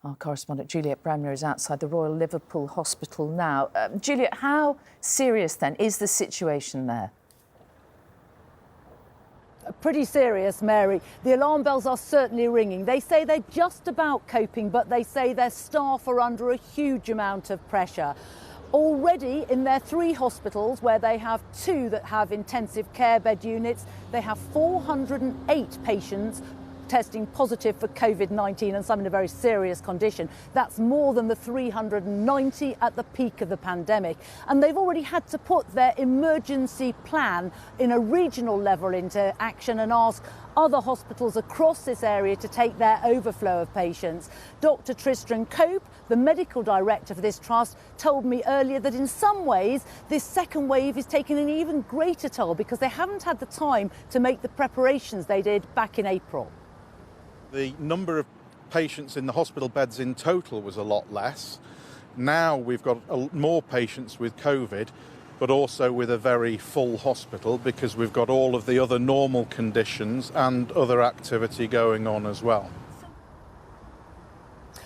Our correspondent Juliet Bramner is outside the Royal Liverpool Hospital now. Juliet, how serious then is the situation there? Pretty serious, Mary. The alarm bells are certainly ringing. They say they're just about coping, but they say their staff are under a huge amount of pressure. Already in their 3 hospitals, where they have 2 that have intensive care bed units, they have 408 patients testing positive for COVID-19 and some in a very serious condition. That's more than the 390 at the peak of the pandemic. And they've already had to put their emergency plan in a regional level into action and ask other hospitals across this area to take their overflow of patients. Dr. Tristan Cope, the medical director for this trust, told me earlier that in some ways this second wave is taking an even greater toll because they haven't had the time to make the preparations they did back in April. The number of patients in the hospital beds in total was a lot less. Now we've got more patients with COVID, but also with a very full hospital because we've got all of the other normal conditions and other activity going on as well.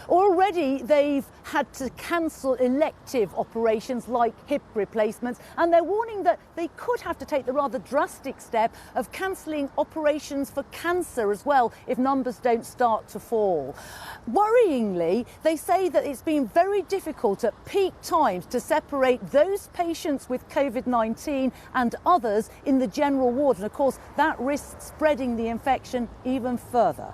Already they've had to cancel elective operations like hip replacements, and they're warning that they could have to take the rather drastic step of cancelling operations for cancer as well if numbers don't start to fall. Worryingly, they say that it's been very difficult at peak times to separate those patients with COVID-19 and others in the general ward, and of course that risks spreading the infection even further.